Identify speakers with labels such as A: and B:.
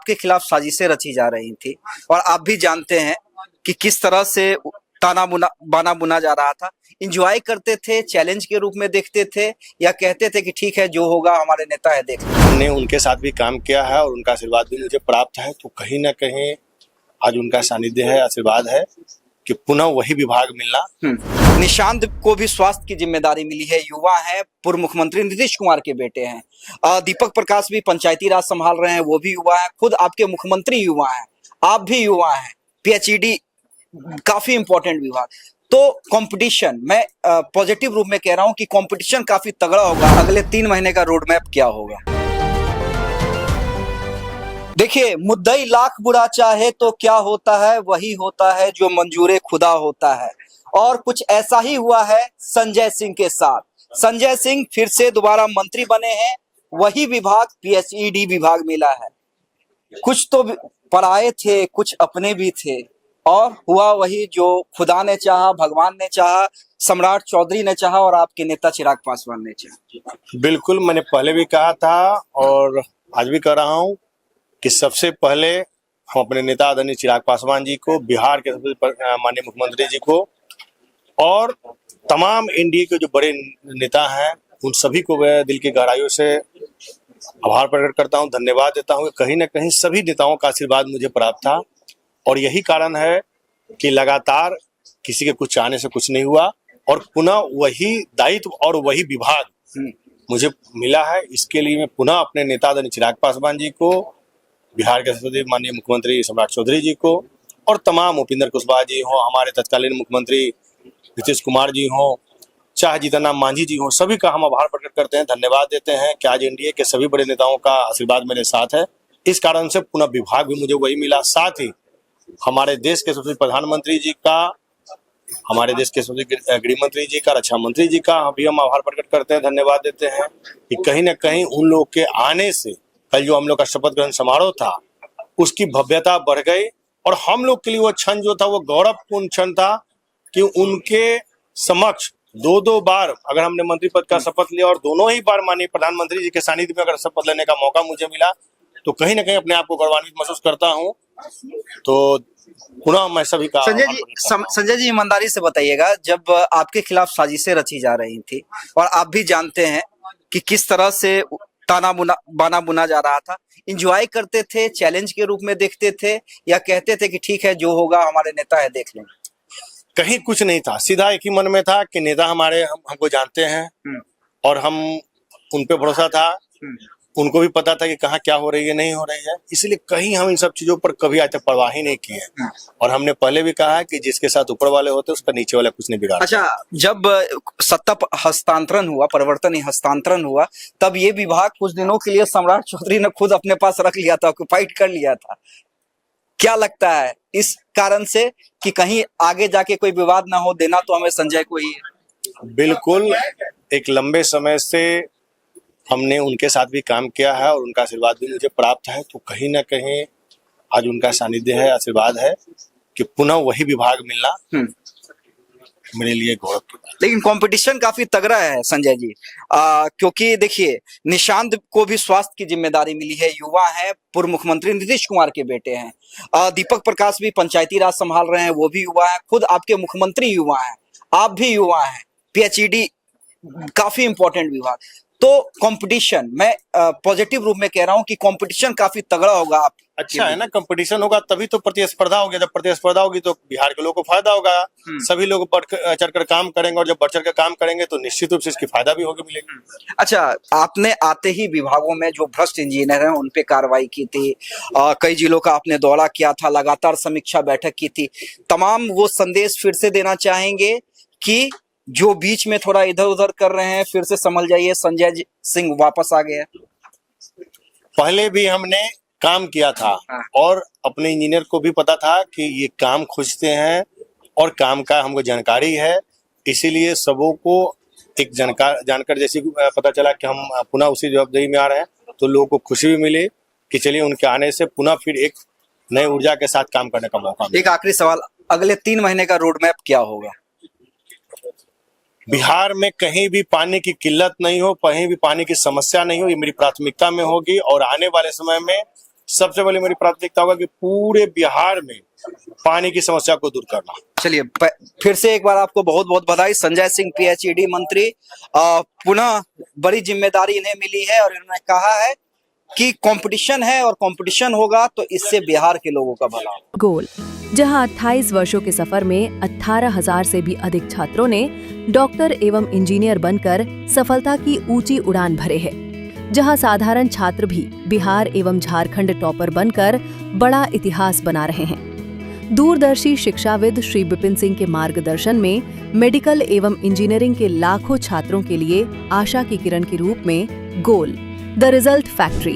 A: आपके खिलाफ साजिशें रची जा रही थी और आप भी जानते हैं कि किस तरह से बाना बुना जा रहा था। इंजॉय करते थे, चैलेंज के रूप में देखते थे, या कहते थे कि ठीक है जो होगा हमारे नेता है देख लेंगे?
B: हमने उनके साथ भी काम किया है और उनका आशीर्वाद भी मुझे प्राप्त है, तो कहीं ना कहीं आज उनका सानिध्य है, आशीर्वाद है कि पुनः वही विभाग मिलना।
A: निशांत को भी स्वास्थ्य की जिम्मेदारी मिली है, युवा है, पूर्व मुख्यमंत्री नीतीश कुमार के बेटे हैं। दीपक प्रकाश भी पंचायती राज संभाल रहे हैं, वो भी युवा है। खुद आपके मुख्यमंत्री युवा हैं, आप भी युवा हैं। पीएचईडी काफी इंपॉर्टेंट विभाग। तो कंपटीशन, मैं पॉजिटिव रूप में कह रहा हूं कि कंपटीशन काफी तगड़ा होगा। अगले 3 महीने का रोड मैप क्या होगा? देखिए, मुद्दई लाख बुरा चाहे तो क्या होता है, वही होता है जो मंजूरे खुदा होता है। और कुछ ऐसा ही हुआ है संजय सिंह के साथ। संजय सिंह फिर से दोबारा मंत्री बने हैं, वही विभाग पीएचईडी विभाग मिला है। कुछ तो पराए थे, कुछ अपने भी थे, और हुआ वही जो खुदा ने चाहा, भगवान ने चाहा, सम्राट चौधरी ने चाहा और आपके नेता चिराग पासवान ने चाहा।
B: बिल्कुल, मैंने पहले भी कहा था और आज भी कह रहा हूं कि सबसे पहले हम अपने नेता आदरणीय चिराग पासवान जी को, बिहार के सबसे माननीय मुख्यमंत्री जी को और तमाम एनडीए के जो बड़े नेता हैं उन सभी को मैं दिल की गहराइयों से आभार प्रकट करता हूं, धन्यवाद देता हूं। कहीं ना कहीं सभी नेताओं का आशीर्वाद मुझे प्राप्त था और यही कारण है कि लगातार किसी के कुछ चाहने से कुछ नहीं हुआ और पुनः वही दायित्व और वही विभाग मुझे मिला है। इसके लिए मैं पुनः अपने नेता आदरणीय चिराग पासवान जी को, बिहार के सबसे माननीय मुख्यमंत्री सम्राट चौधरी जी को और तमाम उपेंद्र कुशवाहा जी हो, हमारे तत्कालीन मुख्यमंत्री नीतीश कुमार जी हो, चाहे जीतनराम मांझी जी हो, सभी का हम आभार प्रकट करते हैं, धन्यवाद देते हैं कि आज एनडीए के सभी बड़े नेताओं का आशीर्वाद मेरे साथ है। इस कारण से पुनः विभाग भी मुझे वही मिला। साथ ही हमारे देश के सबसे प्रधानमंत्री जी का, हमारे देश के सबसे गृह मंत्री जी का, रक्षा मंत्री जी का भी हम आभार प्रकट करते हैं, धन्यवाद देते हैं कि कहीं ना कहीं उन लोग के आने से कल जो हम लोग का शपथ ग्रहण समारोह था उसकी भव्यता बढ़ गई और हम लोग के लिए वो क्षण जो था वो गौरवपूर्ण क्षण था कि उनके समक्ष दो बार अगर हमने मंत्री पद का शपथ लिया और दोनों ही बार माननीय प्रधानमंत्री जी के सानिध्य में अगर शपथ लेने का मौका मुझे मिला तो कहीं ना कहीं अपने आप को गौरवान्वित महसूस करता हूँ। तो पुनः मैं सभी का
A: संजय जी ईमानदारी से बताइएगा, जब आपके खिलाफ साजिशें रची जा रही थी और आप भी जानते हैं कि किस तरह से बाना बुना जा रहा था, इंजॉय करते थे, चैलेंज के रूप में देखते थे, या कहते थे कि ठीक है जो होगा हमारे नेता है देख लेंगे?
B: कहीं कुछ नहीं था, सीधा एक ही मन में था कि नेता हमारे हमको जानते हैं और हम उन पे भरोसा था। उनको भी पता था कि कहाँ क्या हो रही है, नहीं हो रही है, इसलिए कहीं हम इन सब चीजों पर कभी आज तक परवाह ही नहीं किए। और हमने पहले भी कहा है कि जिसके साथ ऊपर वाले होते उसका नीचे वाला कुछ नहीं बिगाड़ता।
A: अच्छा, जब सत्ता हस्तांतरण हुआ, परिवर्तन हस्तांतरण हुआ, तब ये विभाग कुछ दिनों के लिए सम्राट चौधरी ने खुद अपने पास रख लिया था, ऑक्युपाइड कर लिया था। क्या लगता है इस कारण से कि कहीं आगे जाके कोई विवाद ना हो, देना तो हमें संजय को ही है?
B: बिल्कुल, एक लंबे समय से हमने उनके साथ भी काम किया है और उनका आशीर्वाद भी मुझे प्राप्त है, तो कहीं ना कहीं आज उनका सानिध्य है, आशीर्वाद है कि पुनः वही विभाग मिलना मेरे लिए गौरव की बात।
A: लेकिन कंपटीशन काफी तगड़ा है संजय जी, क्योंकि देखिए, निशांत को भी स्वास्थ्य की जिम्मेदारी मिली है, युवा है, पूर्व मुख्यमंत्री नीतीश कुमार के बेटे हैं। दीपक प्रकाश भी पंचायती राज संभाल रहे हैं, वो भी युवा है। खुद आपके मुख्यमंत्री युवा हैं, आप भी युवा हैं। पीएचईडी काफी इंपॉर्टेंट विभाग। तो कंपटीशन, मैं पॉजिटिव रूप में कह रहा हूं कि कंपटीशन काफी तगड़ा होगा। आप
B: अच्छा है ना, कंपटीशन होगा तभी तो प्रतिस्पर्धा होगी। जब प्रतिस्पर्धा होगी तो बिहार के लोगों को फायदा होगा, सभी लोग बढ़ चढ़कर काम करेंगे और जब बढ़ चढ़कर काम करेंगे तो निश्चित रूप से इसकी फायदा भी होगी, मिलेगी।
A: अच्छा, आपने आते ही विभागों में जो भ्रष्ट इंजीनियर हैं उन पे कार्रवाई की थी, कई जिलों का आपने दौरा किया था, लगातार समीक्षा बैठक की थी। तमाम वो संदेश फिर से देना चाहेंगे कि जो बीच में थोड़ा इधर उधर कर रहे हैं फिर से संभल जाइए, संजय सिंह वापस आ गया?
B: पहले भी हमने काम किया था और अपने इंजीनियर को भी पता था कि ये काम खोजते हैं और काम का हमको जानकारी है, इसीलिए सबों को एक जानकर जैसे पता चला कि हम पुनः उसी जवाबदेही में आ रहे हैं तो लोगों को खुशी भी मिली कि चलिए उनके आने से पुनः फिर एक नई ऊर्जा के साथ काम करने का मौका मिला।
A: एक आखिरी सवाल, अगले 3 महीने का रोड मैप क्या होगा?
B: बिहार में कहीं भी पानी की किल्लत नहीं हो, कहीं भी पानी की समस्या नहीं हो, ये मेरी प्राथमिकता में होगी और आने वाले समय में सबसे पहले मेरी प्राथमिकता होगा कि पूरे बिहार में पानी की समस्या को दूर करना।
A: चलिए फिर से एक बार आपको बहुत बहुत बधाई। संजय सिंह पीएचईडी मंत्री, पुनः बड़ी जिम्मेदारी इन्हें मिली है और इन्होंने कहा है कि कंपटीशन है और कंपटीशन होगा तो इससे बिहार के लोगों का भला।
C: गोल, जहां 28 वर्षों के सफर में 18,000 से भी अधिक छात्रों ने डॉक्टर एवं इंजीनियर बनकर सफलता की ऊंची उड़ान भरे है, जहां साधारण छात्र भी बिहार एवं झारखंड टॉपर बनकर बड़ा इतिहास बना रहे हैं। दूरदर्शी शिक्षाविद श्री विपिन सिंह के मार्गदर्शन में मेडिकल एवं इंजीनियरिंग के लाखों छात्रों के लिए आशा की किरण के रूप में गोल, द रिजल्ट फैक्ट्री